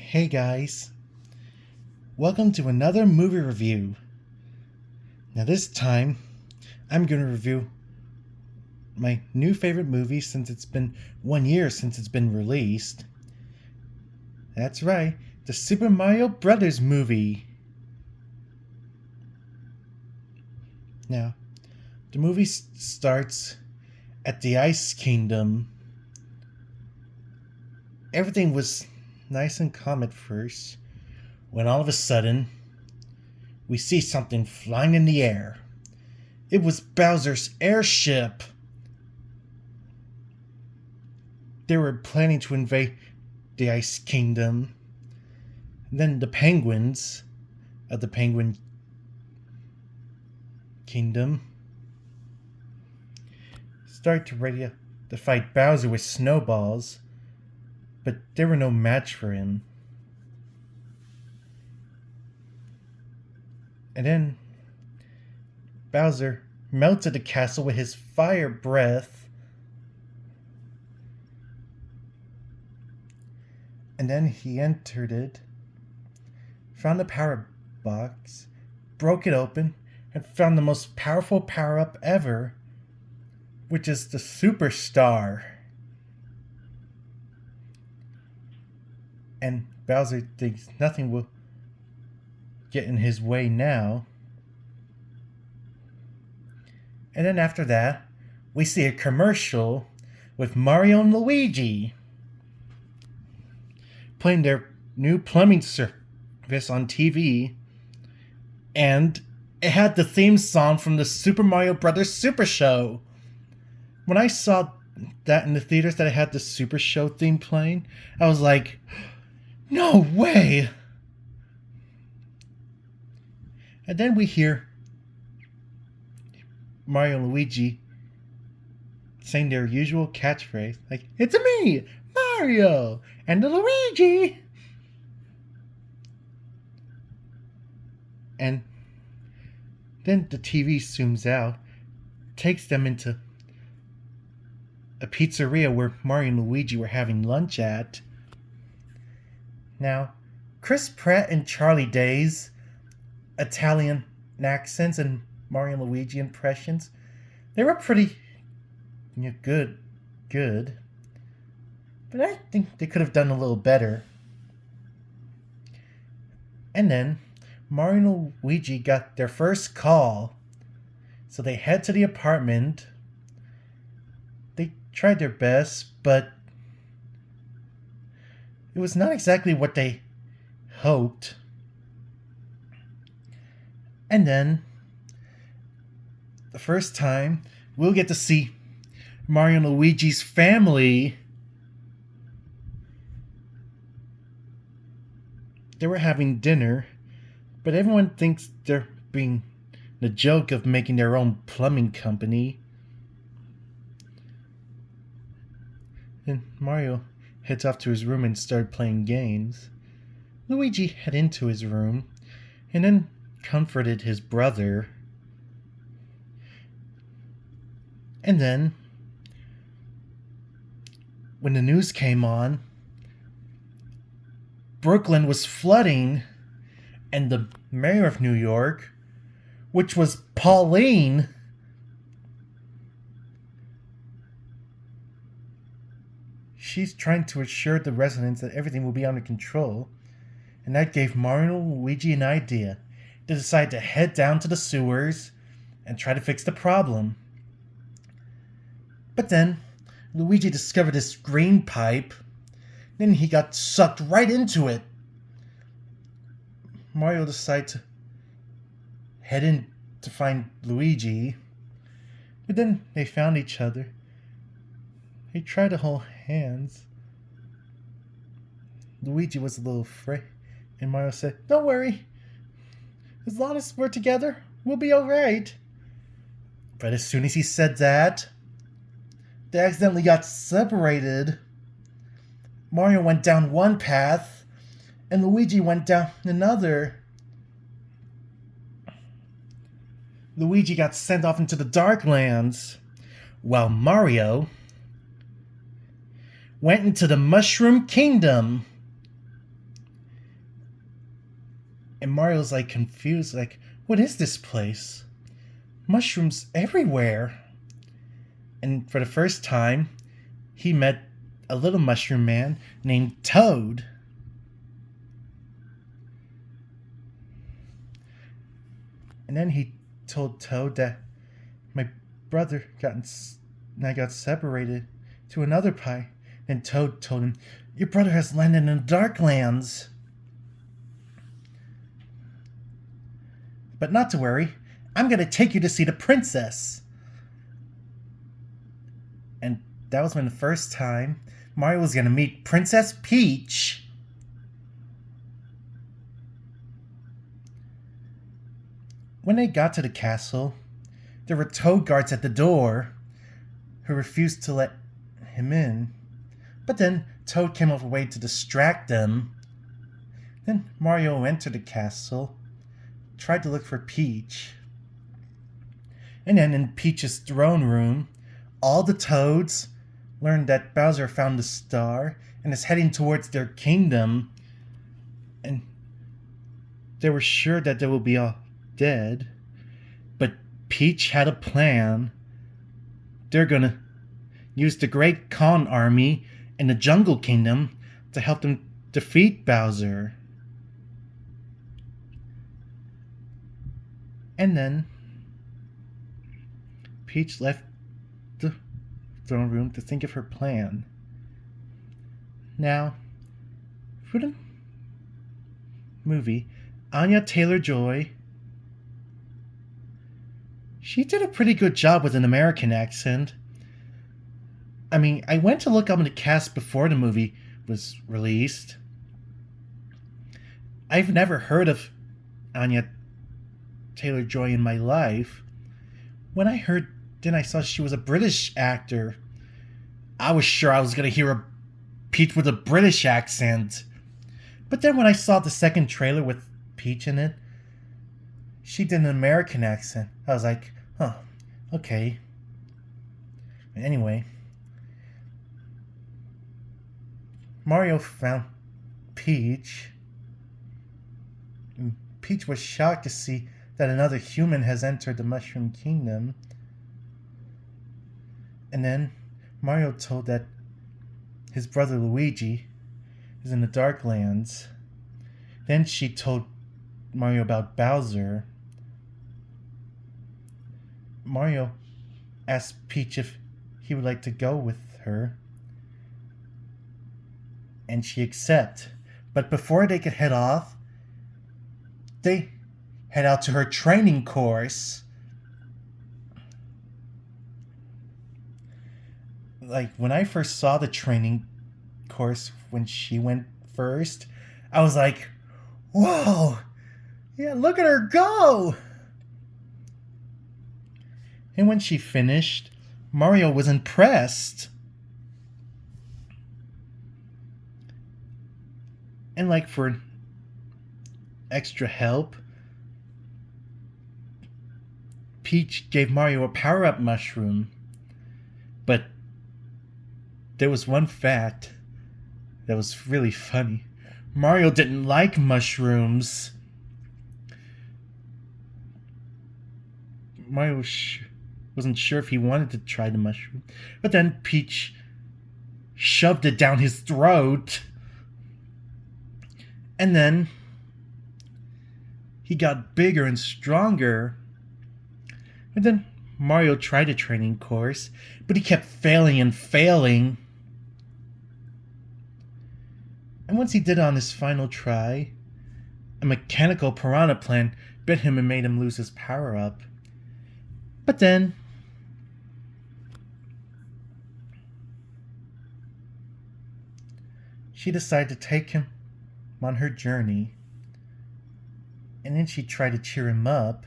Hey guys, welcome to another movie review. Now this time, I'm going to review my new favorite movie since it's been 1 year since it's been released. That's right, the Super Mario Brothers movie. Now, the movie starts at the Ice Kingdom. Everything was nice and calm at first, when all of a sudden, we see something flying in the air. It was Bowser's airship. They were planning to invade the Ice Kingdom. And then the penguins of the Penguin Kingdom start to ready to fight Bowser with snowballs, but they were no match for him. And then Bowser melted the castle with his fire breath. And then he entered it, found the power box, broke it open, and found the most powerful power-up ever, which is the Superstar. And Bowser thinks nothing will get in his way now. And then after that, we see a commercial with Mario and Luigi playing their new plumbing service on TV. And it had the theme song from the Super Mario Brothers Super Show. When I saw that in the theaters, that it had the Super Show theme playing, I was like, no way! And then we hear Mario and Luigi saying their usual catchphrase, like, "It's me, Mario, and Luigi!" And then the TV zooms out, takes them into a pizzeria where Mario and Luigi were having lunch at. Now, Chris Pratt and Charlie Day's Italian accents and Mario and Luigi impressions, they were pretty good. But I think they could have done a little better. And then Mario and Luigi got their first call, so they head to the apartment. They tried their best, but it was not exactly what they hoped. And then, the first time, we'll get to see Mario and Luigi's family. They were having dinner, but everyone thinks they're being the joke of making their own plumbing company. And Mario heads off to his room and started playing games. Luigi head into his room and then comforted his brother. And then, when the news came on, Brooklyn was flooding, and the mayor of New York, which was Pauline, she's trying to assure the residents that everything will be under control, and that gave Mario and Luigi an idea. They decide to head down to the sewers and try to fix the problem. But then, Luigi discovered this green pipe. Then he got sucked right into it. Mario decided to head in to find Luigi. But then they found each other. They tried to hold hands. Luigi was a little afraid, and Mario said, "Don't worry. As long as we're together, we'll be alright." But as soon as he said that, they accidentally got separated. Mario went down one path, and Luigi went down another. Luigi got sent off into the Darklands, while Mario went into the Mushroom Kingdom. And Mario's like confused, like, what is this place? Mushrooms everywhere. And for the first time, he met a little mushroom man named Toad. And then he told Toad that my brother and I got separated to another pie. And Toad told him, your brother has landed in the Darklands. But not to worry, I'm going to take you to see the princess. And that was when the first time Mario was going to meet Princess Peach. When they got to the castle, there were Toad guards at the door who refused to let him in. But then Toad came up with a way to distract them. Then Mario entered the castle, tried to look for Peach. And then in Peach's throne room, all the Toads learned that Bowser found the star and is heading towards their kingdom. And they were sure that they will be all dead. But Peach had a plan. They're gonna use the Great Khan army in the Jungle Kingdom to help them defeat Bowser. And then Peach left the throne room to think of her plan. Now, for the movie, Anya Taylor-Joy, she did a pretty good job with an American accent. I mean, I went to look up the cast before the movie was released. I've never heard of Anya Taylor-Joy in my life. When I saw she was a British actor, I was sure I was going to hear a Peach with a British accent. But then when I saw the second trailer with Peach in it, she did an American accent. I was like, huh, okay. Anyway, Mario found Peach. And Peach was shocked to see that another human has entered the Mushroom Kingdom. And then Mario told that his brother Luigi is in the Darklands. Then she told Mario about Bowser. Mario asked Peach if he would like to go with her. And she accepted. But before they could head off, they head out to her training course. Like, when I first saw the training course when she went first, I was like, whoa, yeah, look at her go. And when she finished, Mario was impressed. And like for extra help, Peach gave Mario a power-up mushroom. But there was one fact that was really funny. Mario didn't like mushrooms. Mario wasn't sure if he wanted to try the mushroom. But then Peach shoved it down his throat. And then he got bigger and stronger. And then Mario tried a training course, but he kept failing and failing. And once he did it on his final try, a mechanical piranha plant bit him and made him lose his power-up. But then she decided to take him on her journey. And then she tried to cheer him up.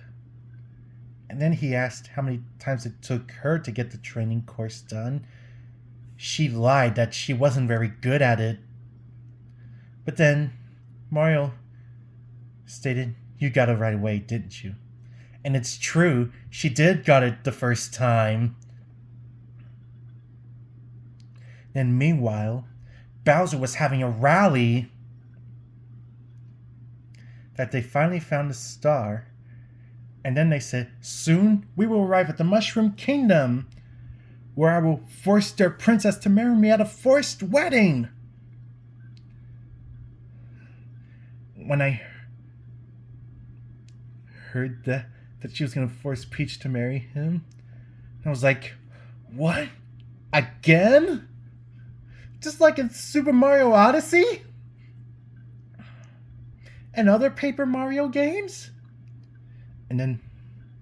And then he asked how many times it took her to get the training course done. She lied that she wasn't very good at it. But then Mario stated, "You got it right away, didn't you?" And it's true, she did got it the first time. Then meanwhile, Bowser was having a rally that they finally found a star. And then they said, soon we will arrive at the Mushroom Kingdom, where I will force their princess to marry me at a forced wedding. When I heard that she was going to force Peach to marry him, I was like, what? Again? Just like in Super Mario Odyssey? And other Paper Mario games? And then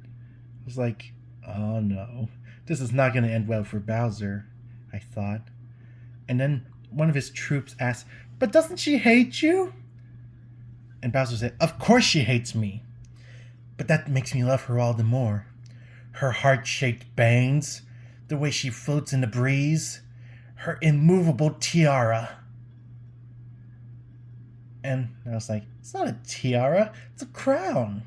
I was like, oh no, this is not going to end well for Bowser, I thought. And then one of his troops asked, but doesn't she hate you? And Bowser said, of course she hates me. But that makes me love her all the more. Her heart-shaped bangs, the way she floats in the breeze, her immovable tiara. And I was like, it's not a tiara, it's a crown.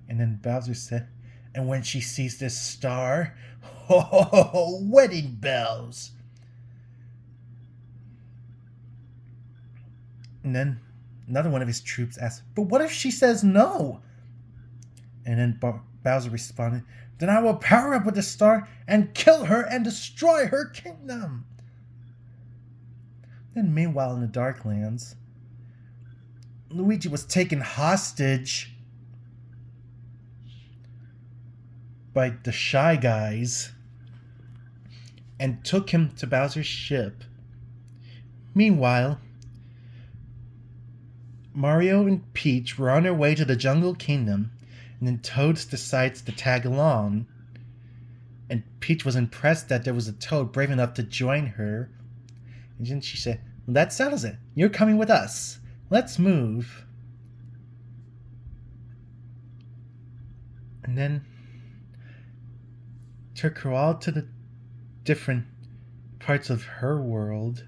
And then Bowser said, and when she sees this star, ho ho ho ho, wedding bells. And then another one of his troops asked, but what if she says no? And then Bowser responded, then I will power up with the star and kill her and destroy her kingdom. Then meanwhile in the Darklands, Luigi was taken hostage by the Shy Guys and took him to Bowser's ship. Meanwhile, Mario and Peach were on their way to the Jungle Kingdom, and then Toad decides to tag along. And Peach was impressed that there was a Toad brave enough to join her. And then she said, well, that settles it. You're coming with us. Let's move. And then took her all to the different parts of her world.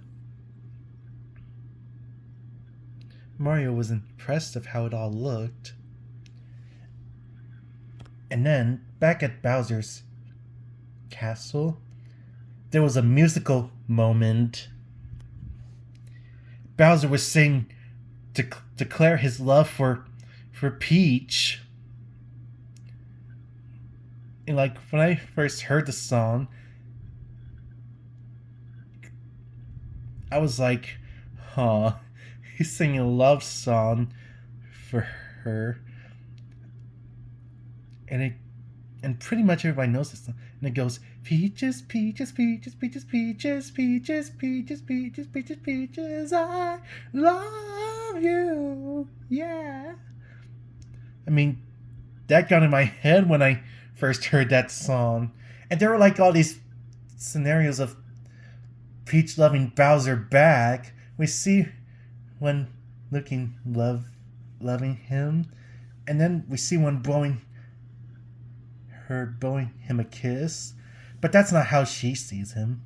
Mario was impressed of how it all looked. And then, back at Bowser's castle, there was a musical moment. Bowser was singing to declare his love for Peach. And like when I first heard the song, I was like, huh, he's singing a love song for her. And pretty much everybody knows this song. And it goes, peaches, peaches, peaches, peaches, peaches, peaches, peaches, peaches, peaches, peaches, I love you. Yeah. I mean, that got in my head when I first heard that song. And there were like all these scenarios of Peach loving Bowser back. We see one loving him. And then we see one blowing him a kiss, but that's not how she sees him.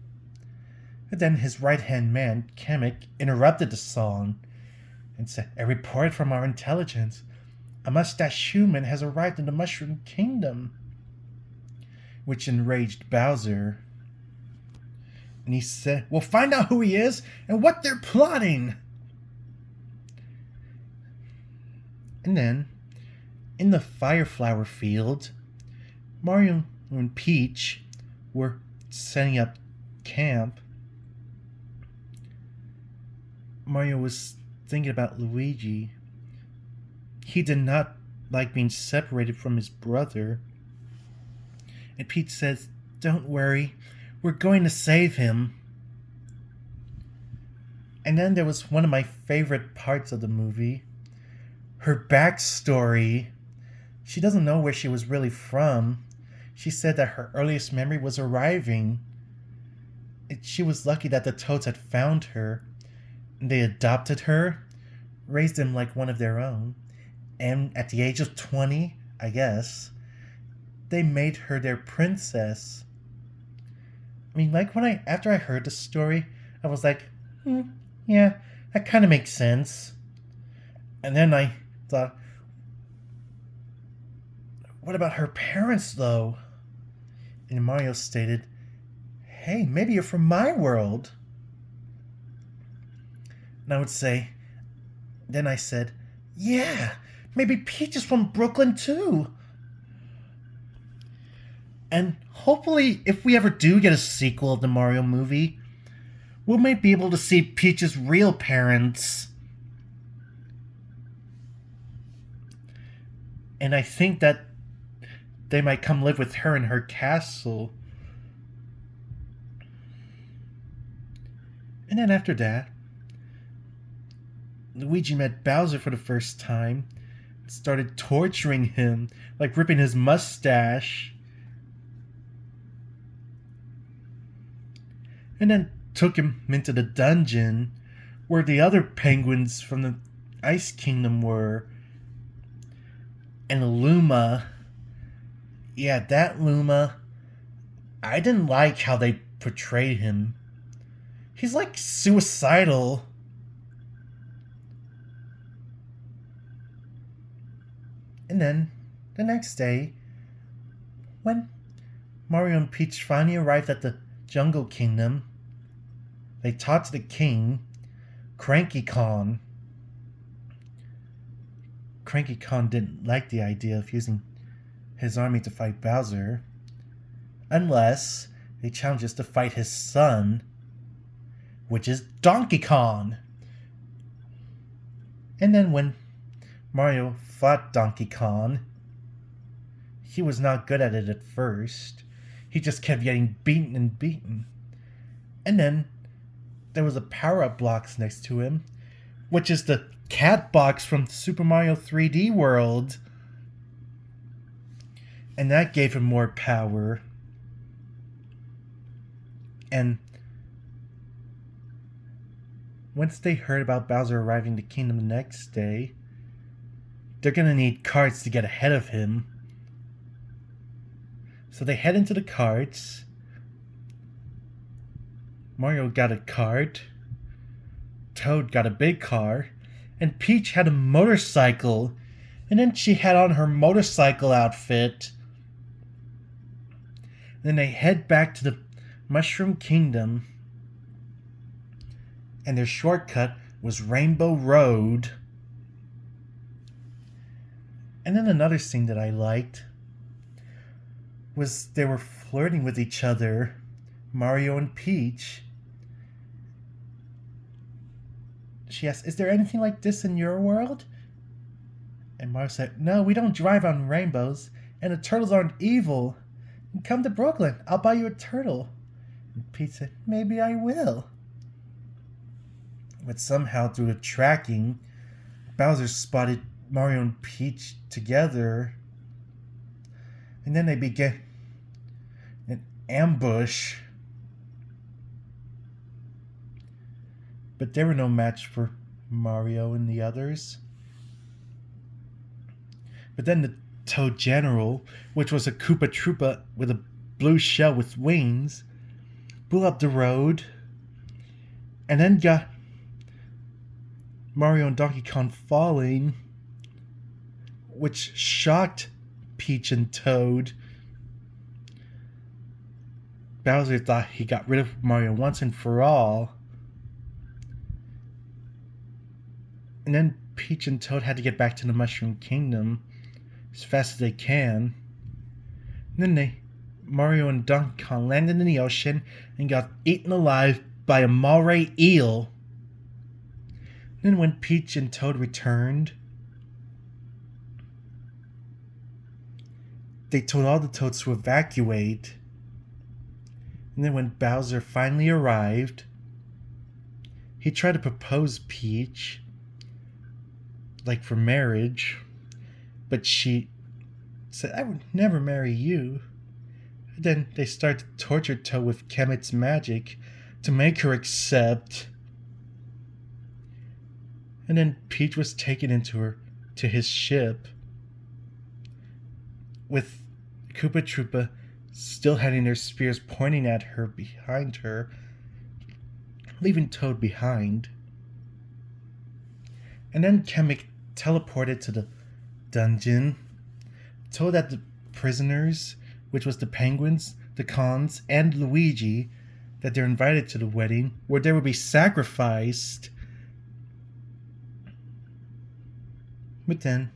And then his right-hand man, Kamek, interrupted the song and said, a report from our intelligence. A mustache human has arrived in the Mushroom Kingdom, which enraged Bowser. And he said, we'll find out who he is and what they're plotting. And then, in the Fireflower Field, Mario and Peach were setting up camp. Mario was thinking about Luigi. He did not like being separated from his brother. And Peach says, don't worry, we're going to save him. And then there was one of my favorite parts of the movie. Her backstory. She doesn't know where she was really from. She said that her earliest memory was arriving. She was lucky that the Toads had found her. They adopted her, raised him like one of their own. And at the age of 20, I guess, they made her their princess. I mean, like after I heard the story, I was like, yeah, that kind of makes sense. And then I thought, what about her parents, though? And Mario stated, hey, maybe you're from my world. And I would say, then I said, yeah, Maybe Peach is from Brooklyn too. And hopefully, if we ever do get a sequel of the Mario movie, we might be able to see Peach's real parents. And I think that they might come live with her in her castle. And then after that, Luigi met Bowser for the first time, started torturing him, like ripping his mustache, and then took him into the dungeon where the other penguins from the Ice Kingdom were. And Luma, yeah, that Luma, I didn't like how they portrayed him. He's like suicidal. And then, the next day, when Mario and Peach finally arrived at the Jungle Kingdom, they talked to the king, Cranky Kong. Cranky Kong didn't like the idea of using his army to fight Bowser, unless they challenged us to fight his son, which is Donkey Kong. And then when Mario fought Donkey Kong, he was not good at it at first. He just kept getting beaten and beaten. And then there was a power-up box next to him, which is the cat box from Super Mario 3D World. And that gave him more power. And once they heard about Bowser arriving to the kingdom the next day, they're gonna need carts to get ahead of him. So they head into the carts. Mario got a cart, Toad got a big car, and Peach had a motorcycle. And then she had on her motorcycle outfit. Then they head back to the Mushroom Kingdom. And their shortcut was Rainbow Road. And then another scene that I liked was they were flirting with each other, Mario and Peach. She asked, "Is there anything like this in your world?" And Mario said, "No, we don't drive on rainbows, and the turtles aren't evil. Come to Brooklyn, I'll buy you a turtle." And Peach said, "Maybe I will." But somehow through the tracking, Bowser spotted Mario and Peach together. And then they began an ambush. But they were no match for Mario and the others. But then the Toad General, which was a Koopa Troopa with a blue shell with wings, blew up the road and then got Mario and Donkey Kong falling, which shocked Peach and Toad. Bowser thought he got rid of Mario once and for all. And then Peach and Toad had to get back to the Mushroom Kingdom as fast as they can. And then Mario and Donkey Kong landed in the ocean and got eaten alive by a moray eel. And then when Peach and Toad returned, they told all the Toads to evacuate. And then when Bowser finally arrived, he tried to propose Peach, like for marriage, but she said, "I would never marry you." And then they started to torture Toad with Kemet's magic to make her accept. And then Peach was taken to his ship, with Koopa Troopa still having their spears pointing at her behind her, leaving Toad behind. And then Kamek teleported to the dungeon, told that the prisoners, which was the penguins, the Kongs, and Luigi, that they're invited to the wedding, where they would be sacrificed. But then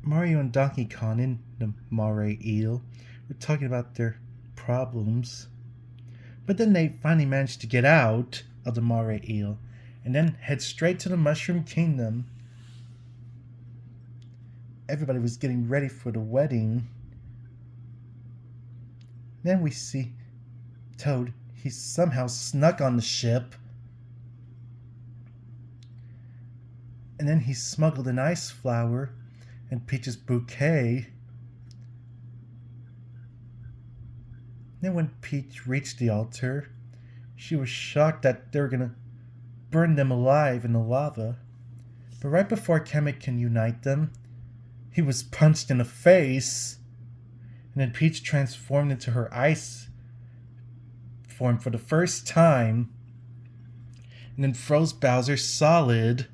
Mario and Donkey Kong in the Moray Eel were talking about their problems. But then they finally managed to get out of the Moray Eel and then head straight to the Mushroom Kingdom. Everybody was getting ready for the wedding. Then we see Toad. He somehow snuck on the ship. And then he smuggled an ice flower and Peach's bouquet. Then when Peach reached the altar, she was shocked that they were going to burn them alive in the lava. But right before Kamek can unite them, he was punched in the face. And then Peach transformed into her ice form for the first time. And then froze Bowser solid.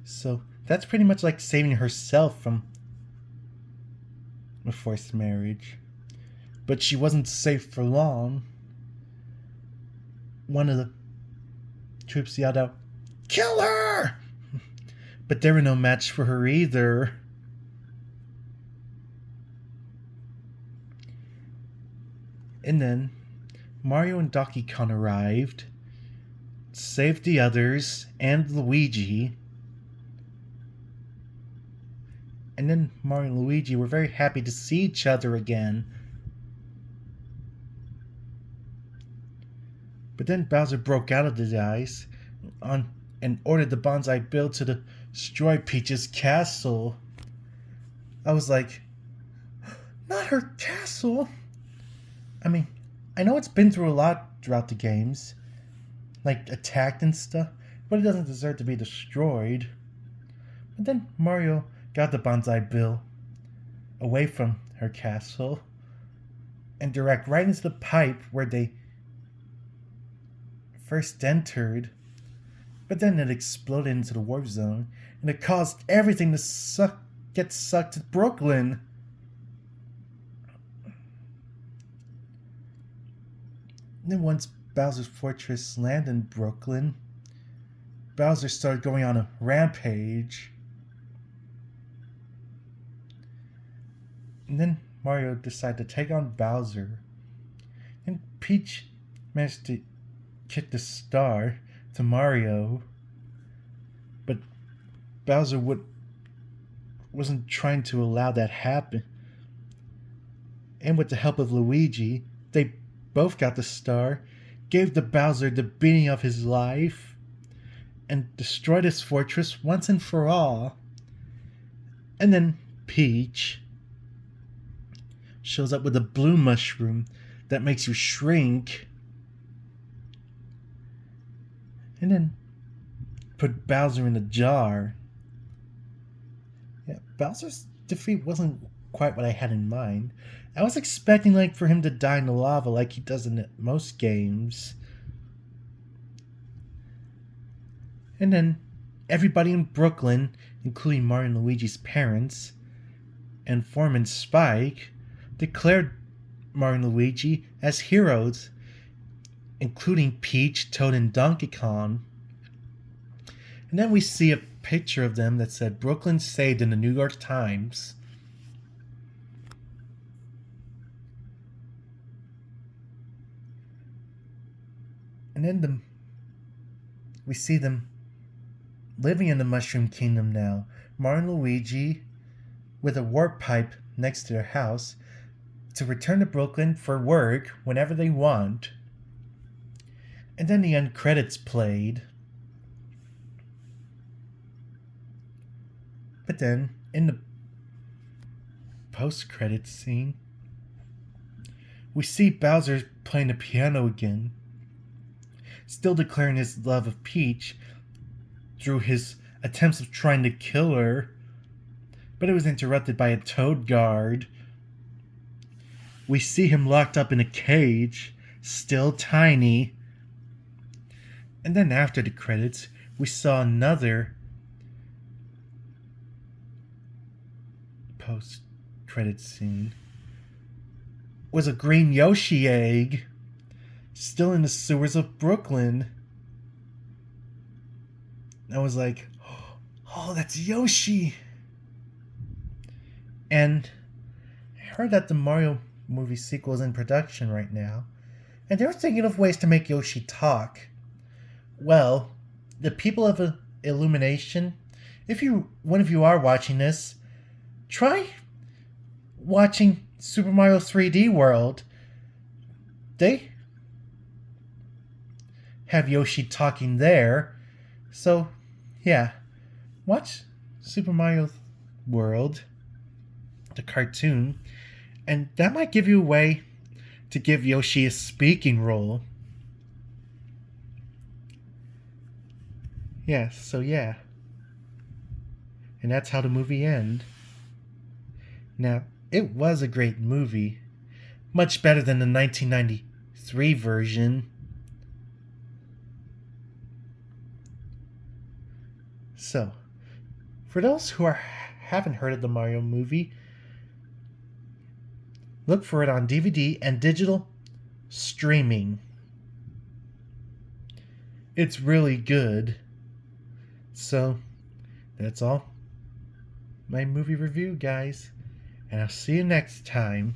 So that's pretty much like saving herself from a forced marriage. But she wasn't safe for long. One of the troops yelled out, "Kill her!" But they were no match for her either. And then Mario and Donkey Kong arrived, saved the others and Luigi. And then Mario and Luigi were very happy to see each other again. But then Bowser broke out of the ice and ordered the Bonsai Bill to destroy Peach's castle. I was like, not her castle! I mean, I know it's been through a lot throughout the games, like attacked and stuff, but it doesn't deserve to be destroyed. But then Mario got the Bonsai Bill away from her castle and direct right into the pipe where they first entered. But then it exploded into the warp zone and it caused everything to get sucked to Brooklyn. And then once Bowser's Fortress landed in Brooklyn, Bowser started going on a rampage. And then Mario decided to take on Bowser. And Peach managed to kick the star to Mario. But Bowser wasn't trying to allow that happen. And with the help of Luigi, they both got the star, gave the Bowser the beating of his life, and destroyed his fortress once and for all. And then Peach shows up with a blue mushroom that makes you shrink. And then put Bowser in a jar. Yeah, Bowser's defeat wasn't quite what I had in mind. I was expecting for him to die in the lava like he does in most games. And then everybody in Brooklyn, including Mario and Luigi's parents, and Foreman Spike, declared Mario and Luigi as heroes, including Peach, Toad, and Donkey Kong. And then we see a picture of them that said "Brooklyn saved" in the New York Times. And then we see them living in the Mushroom Kingdom now. Mario and Luigi with a warp pipe next to their house to return to Brooklyn for work whenever they want. And then the end credits played. But then, in the post-credits scene, we see Bowser playing the piano again, still declaring his love of Peach through his attempts of trying to kill her, but it was interrupted by a Toad guard. We see him locked up in a cage, still tiny. And then after the credits, we saw another post-credit scene. It was a green Yoshi egg, still in the sewers of Brooklyn. I was like, Oh, that's Yoshi. And I heard that the Mario movie sequel is in production right now, and they're thinking of ways to make Yoshi talk. Well, the people of Illumination, if one of you are watching this, try watching Super Mario 3D World. They have Yoshi talking there. So, yeah, watch Super Mario World, the cartoon, and that might give you a way to give Yoshi a speaking role. Yes, so yeah. And that's how the movie ends. Now, it was a great movie. Much better than the 1993 version. So, for those who haven't heard of the Mario movie, look for it on DVD and digital streaming. It's really good. So, that's all my movie review, guys. And I'll see you next time.